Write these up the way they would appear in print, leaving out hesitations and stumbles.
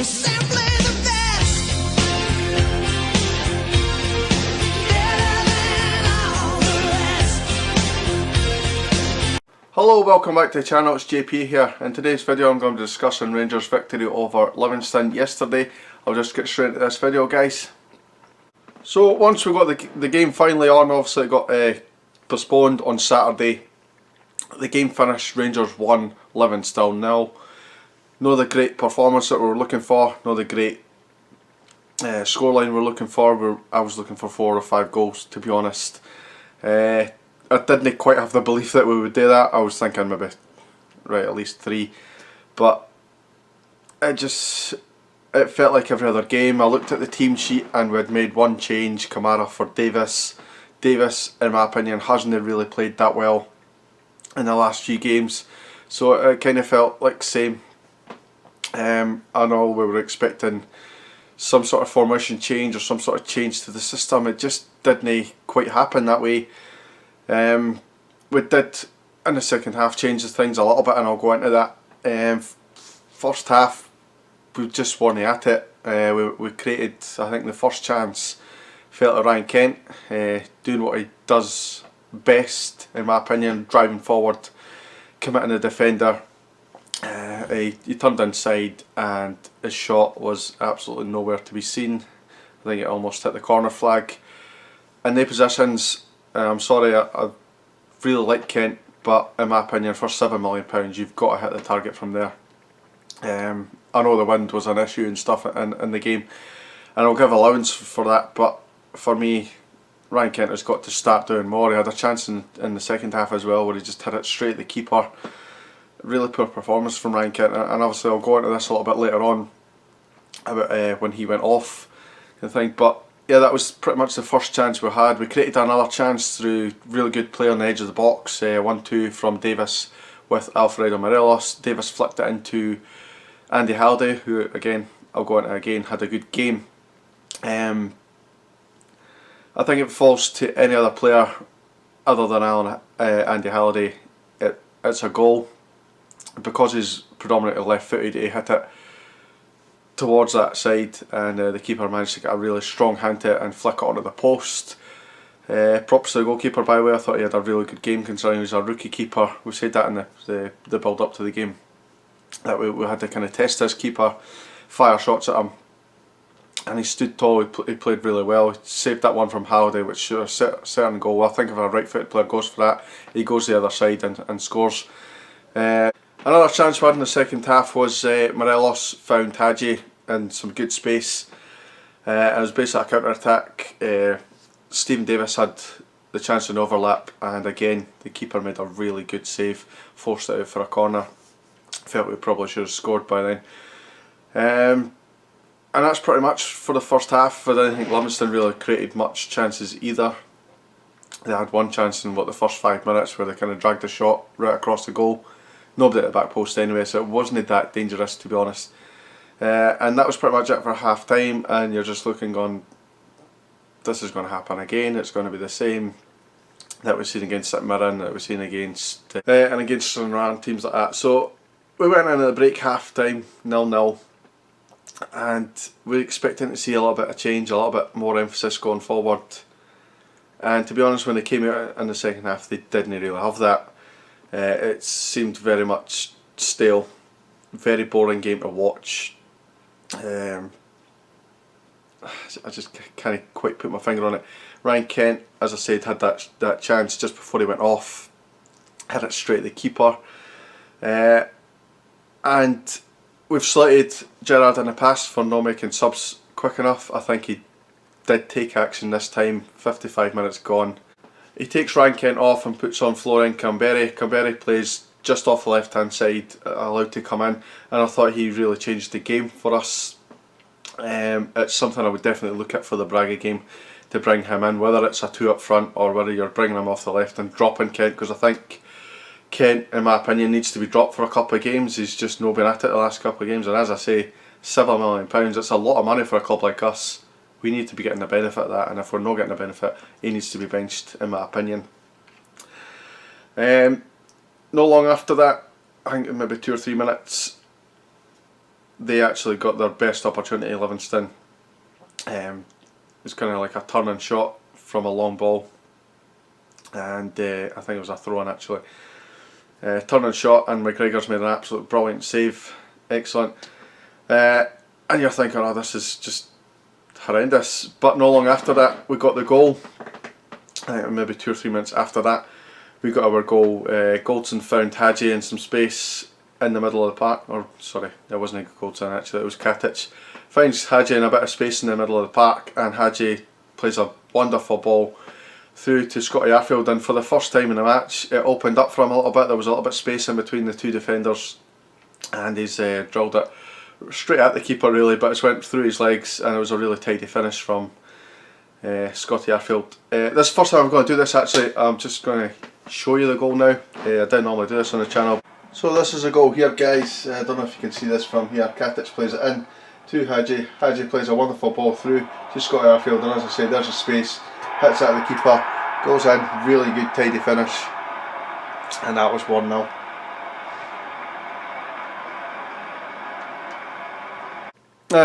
You're simply the best. Better than all the rest. Hello, welcome back to the channel, it's JP here. In today's video I'm going to be discussing Rangers' victory over Livingston yesterday. I'll just get straight into this video, guys. So once we got the game finally on, obviously it got postponed on Saturday. The game finished Rangers 1, Livingston 0. Not the great performance that we were looking for, not the great scoreline we were looking for. I was looking for 4 or 5 goals, to be honest. I didn't quite have the belief that we would do that. I was thinking maybe, right, at least 3. But it felt like every other game. I looked at the team sheet and we had made one change, Kamara for Davis. Davis, in my opinion, hasn't really played that well in the last few games. So it kind of felt like the same. I know we were expecting some sort of formation change or some sort of change to the system. It just didn't quite happen that way. We did, in the second half, change things a little bit, and I'll go into that. First half, we just weren't at it. We created, I think, the first chance fell to Ryan Kent, doing what he does best, in my opinion, driving forward, committing the defender. He turned inside and his shot was absolutely nowhere to be seen. I think it almost hit the corner flag. In the positions, I'm sorry, I really like Kent, but in my opinion, for £7 million, you've got to hit the target from there. I know the wind was an issue and stuff in the game, and I'll give allowance for that, but for me, Ryan Kent has got to start doing more. He had a chance in the second half as well where he just hit it straight at the keeper. Really poor performance from Ryan Kent, and obviously I'll go into this a little bit later on about when he went off and thing. But yeah, that was pretty much the first chance we had. We created another chance through really good play on the edge of the box, 1-2 from Davis with Alfredo Morelos. Davis flicked it into Andy Halliday, who again, I'll go into again, had a good game. I think if it falls to any other player other than Andy Halliday, it's a goal. Because he's predominantly left footed, he hit it towards that side, and the keeper managed to get a really strong hand to it and flick it onto the post. Props to the goalkeeper, by the way. I thought he had a really good game considering he was a rookie keeper. We said that in the build up to the game, that we had to kind of test his keeper, fire shots at him, and he stood tall. He played really well. He saved that one from Halliday, which should have set on goal. I think if a right footed player goes for that, he goes the other side and scores. Another chance we had in the second half was Morelos found Hadji in some good space. It was basically a counter-attack. Stephen Davis had the chance in overlap, and again the keeper made a really good save, forced it out for a corner. Felt we probably should have scored by then. And that's pretty much for the first half. I don't think Livingston really created much chances either. They had one chance in the first 5 minutes where they kind of dragged a shot right across the goal. Nobody at the back post anyway, so it wasn't that dangerous, to be honest. And that was pretty much it for half time, and you're just looking on, this is going to happen again. It's going to be the same that we've seen against St Mirren, that we've seen against and against Stranraer, teams like that. So we went into the break half time 0-0, and we're expecting to see a little bit of change, a little bit more emphasis going forward. And to be honest, when they came out in the second half, they didn't really have that. It seemed very much stale, very boring game to watch. I just can't quite put my finger on it. Ryan Kent, as I said, had that chance just before he went off, hit it straight at the keeper. And we've slighted Gerrard in the past for not making subs quick enough. I think he did take action this time, 55 minutes gone. He takes Ryan Kent off and puts on Florian Kamberi. Kamberi plays just off the left hand side, allowed to come in, and I thought he really changed the game for us. It's something I would definitely look at for the Braga game, to bring him in, whether it's a 2 up front or whether you're bringing him off the left and dropping Kent, because I think Kent, in my opinion, needs to be dropped for a couple of games. He's just not been at it the last couple of games, and as I say, £7 million, it's a lot of money for a club like us. We need to be getting the benefit of that, and if we're not getting the benefit, he needs to be benched, in my opinion. No long after that, I think maybe 2 or 3 minutes, they actually got their best opportunity, Livingston. It was kind of like a turning shot from a long ball, and I think it was a throw-in actually. Turning shot, and McGregor's made an absolute brilliant save, excellent. And you're thinking, oh, this is just horrendous. But not long after that, we got the goal. Maybe 2 or 3 minutes after that, we got our goal. Goldson found Hadji in some space in the middle of the park. Or sorry, it wasn't Goldson actually, it was Katic. Finds Hadji in a bit of space in the middle of the park, and Hadji plays a wonderful ball through to Scotty Arfield, and for the first time in the match it opened up for him a little bit. There was a little bit of space in between the two defenders, and he's drilled it straight at the keeper really, but it went through his legs, and it was a really tidy finish from Scotty Arfield. This is the first time I'm going to do this actually. I'm just going to show you the goal now. I don't normally do this on the channel. So this is a goal here, guys. I don't know if you can see this from here. Katic plays it in to Hadji. Hadji plays a wonderful ball through to Scotty Arfield, and as I say, there's a space. Hits at the keeper, goes in, really good tidy finish, and that was 1-0.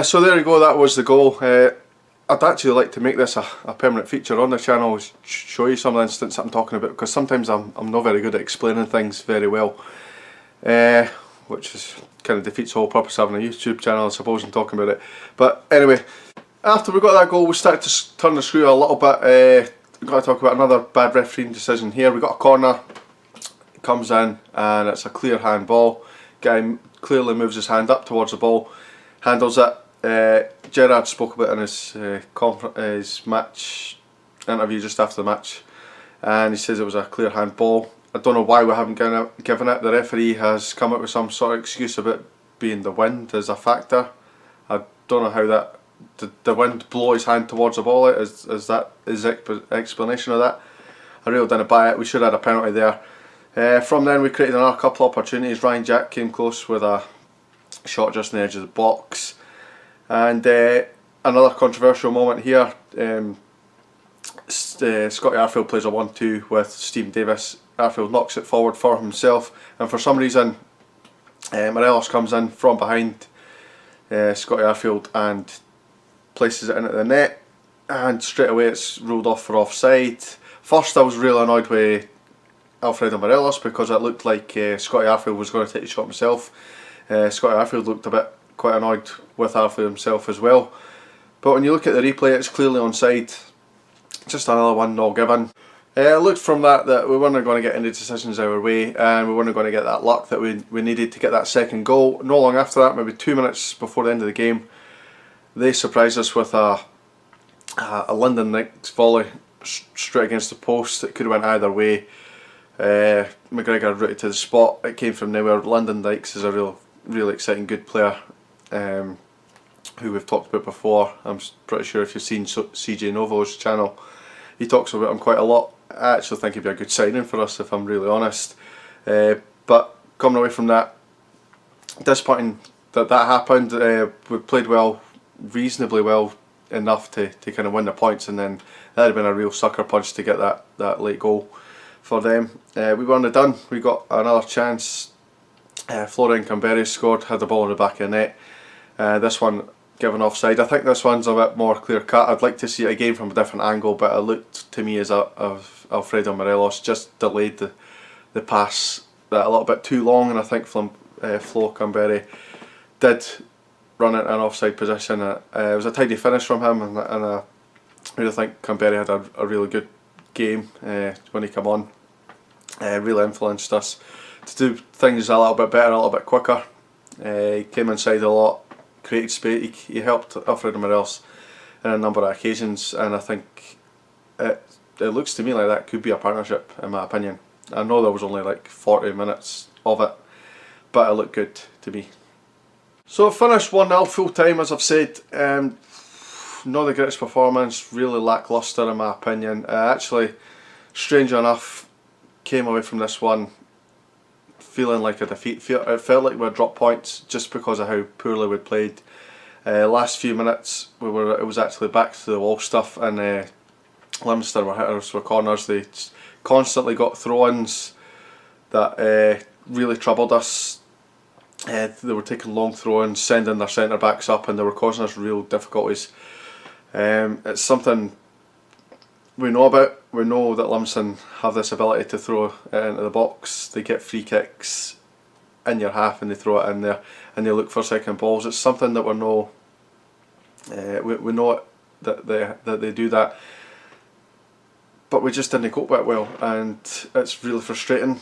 So there you go, that was the goal. I'd actually like to make this a permanent feature on the channel, show you some of the incidents that I'm talking about, because sometimes I'm not very good at explaining things very well, which is kind of defeats the whole purpose of having a YouTube channel, I suppose, and talking about it. But anyway, after we got that goal, we started to turn the screw a little bit. We've got to talk about another bad refereeing decision here. We got a corner, it comes in, and it's a clear handball. Guy clearly moves his hand up towards the ball, handles it. Gerrard spoke about it in his match interview just after the match, and he says it was a clear handball. I don't know why we haven't given it. The referee has come up with some sort of excuse about being the wind as a factor. I don't know how that. Did the wind blow his hand towards the ball? Is that his explanation of that? I really didn't buy it. We should have had a penalty there. From then we created another couple of opportunities. Ryan Jack came close with a shot just on the edge of the box. And another controversial moment here. Scotty Arfield plays a 1-2 with Stephen Davis. Arfield knocks it forward for himself, and for some reason Morelos comes in from behind Scotty Arfield and places it into the net, and straight away it's ruled off for offside. First I was really annoyed with Alfredo Morelos because it looked like Scotty Arfield was going to take the shot himself. Scotty Arfield looked quite annoyed with Arfield himself as well. But when you look at the replay, it's clearly onside. Just another 1-0 given. It looked from that we weren't going to get any decisions our way, and we weren't going to get that luck that we needed to get that second goal. Not long after that, maybe 2 minutes before the end of the game, they surprised us with a Lyndon Dykes volley straight against the post. It could have went either way. McGregor rooted to the spot. It came from nowhere. Lyndon Dykes is a really exciting, good player who we've talked about before. I'm pretty sure if you've seen CJ Novo's channel, he talks about him quite a lot. I actually think he'd be a good signing for us, if I'm really honest. But coming away from that, disappointing that happened. We played well, reasonably well enough to kind of win the points, and then that would have been a real sucker punch to get that late goal for them. We weren't done. We got another chance. Florian Kamberi scored, had the ball in the back of the net. This one given offside. I think this one's a bit more clear cut. I'd like to see it again from a different angle, but it looked to me as of Alfredo Morelos just delayed the pass that a little bit too long, and I think Flo Kamberi did run it in an offside position. It was a tidy finish from him, and I really think Kamberi had a really good game when he came on. Really influenced us to do things a little bit better, a little bit quicker. He came inside a lot, created space. He helped Alfredo Morelos on a number of occasions, and I think it looks to me like that could be a partnership, in my opinion. I know there was only like 40 minutes of it, but it looked good to me. So it finished 1-0 full time, as I've said. Not the greatest performance, really lacklustre in my opinion. Actually, strangely enough, came away from this one feeling like a defeat. It felt like we had dropped points just because of how poorly we played. Last few minutes, it was actually back to the wall stuff, and Livingston were hitting us with corners. They constantly got throw-ins that really troubled us. They were taking long throw-ins, sending their centre backs up, and they were causing us real difficulties. It's something we know about. We know that Livingston have this ability to throw it into the box. They get free kicks in your half and they throw it in there, and they look for second balls. It's something that we know. We know that they do that, but we just didn't cope with it well, and it's really frustrating.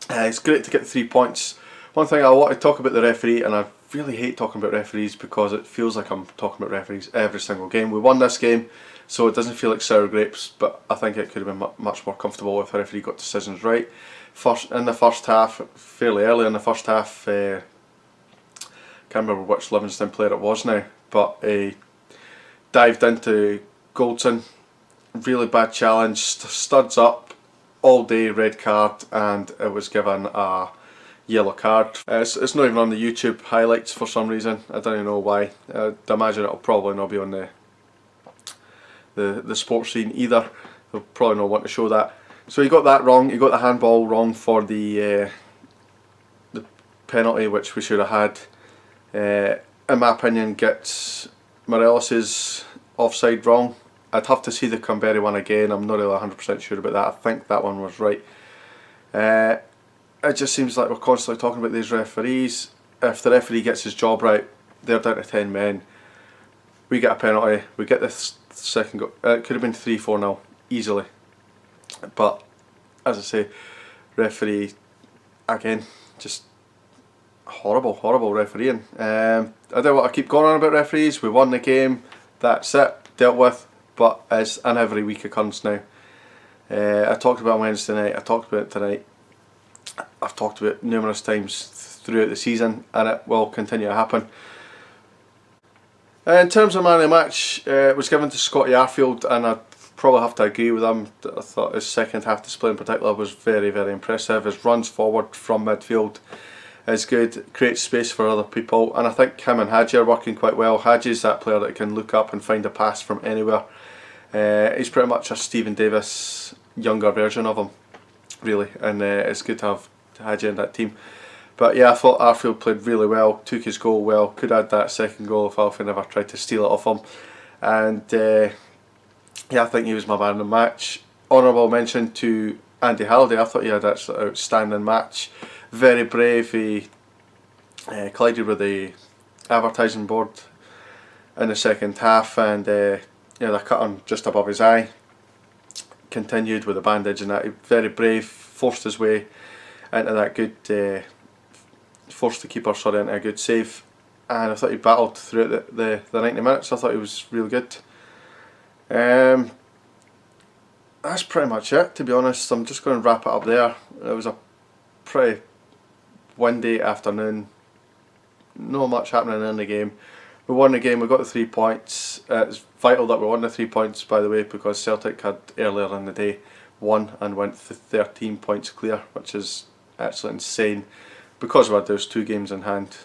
It's great to get 3 points. One thing I want to talk about the referee, and I really hate talking about referees because it feels like I'm talking about referees every single game. We won this game, so it doesn't feel like sour grapes, but I think it could have been much more comfortable if the referee got decisions right. In the first half, fairly early in the first half, can't remember which Livingston player it was now, but he dived into Goldson, really bad challenge, studs up all day, red card, and it was given a yellow card. It's not even on the YouTube highlights for some reason. I don't even know why. I'd imagine it'll probably not be on the sports scene either. They'll probably not want to show that. So he got that wrong. He got the handball wrong for the penalty, which we should have had. In my opinion, gets Morelos's offside wrong. I'd have to see the Cumberry one again. I'm not really 100% sure about that. I think that one was right. It just seems like we're constantly talking about these referees. If the referee gets his job right, they're down to 10 men. We get a penalty. We get this second goal. It could have been 3-4-0 easily. But as I say, referee again, just horrible refereeing. I don't want to keep going on about referees. We won the game. That's it. Dealt with. But it's an every week occurrence now. I talked about it Wednesday night. I talked about it tonight. I've talked about it numerous times throughout the season, and it will continue to happen. In terms of man of the match, it was given to Scotty Arfield, and I probably have to agree with him. I thought his second half display in particular was very impressive. His runs forward from midfield is good, creates space for other people, and I think him and Hadji are working quite well. Hadji's that player that can look up and find a pass from anywhere. He's pretty much a Stephen Davis younger version of him, really, and it's good to have Hadji in that team. But yeah, I thought Arfield played really well, took his goal well, could have had that second goal if Alfie never tried to steal it off him. And yeah, I think he was my man of the match. Honourable mention to Andy Halliday. I thought he had an outstanding match. Very brave. He collided with the advertising board in the second half, and they cut him just above his eye. Continued with a bandage and that. Very brave. Forced his way into that good. Forced the keeper into a good save, and I thought he battled throughout the 90 minutes. I thought he was really good. That's pretty much it, to be honest. I'm just going to wrap it up there. It was a pretty windy afternoon. Not much happening in the game. We won the game, we got the 3 points. It's vital that we won the 3 points, by the way, because Celtic had earlier in the day won and went 13 points clear, which is absolutely insane. Because we had those 2 games in hand,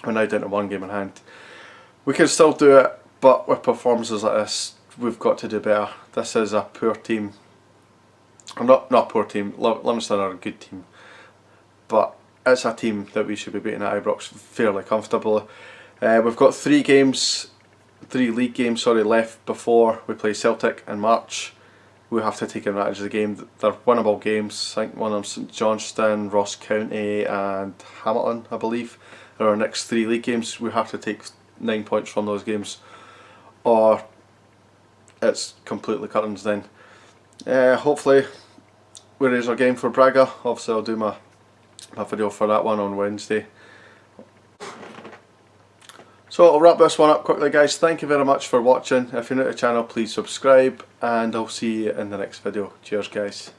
we're now down to 1 game in hand. We can still do it, but with performances like this, we've got to do better. This is a poor team. Not a poor team. Livingston are a good team, but it's a team that we should be beating at Ibrox fairly comfortably. We've got 3 league games left before we play Celtic in March. We have to take advantage of the game. They're winnable games. I think one of them St Johnstone, Ross County and Hamilton, I believe, are our next 3 league games. We have to take 9 points from those games, or it's completely curtains then. Hopefully we raise our game for Braga. Obviously I'll do my video for that one on Wednesday. So I'll wrap this one up quickly, guys. Thank you very much for watching. If you're new to the channel, please subscribe, and I'll see you in the next video. Cheers, guys.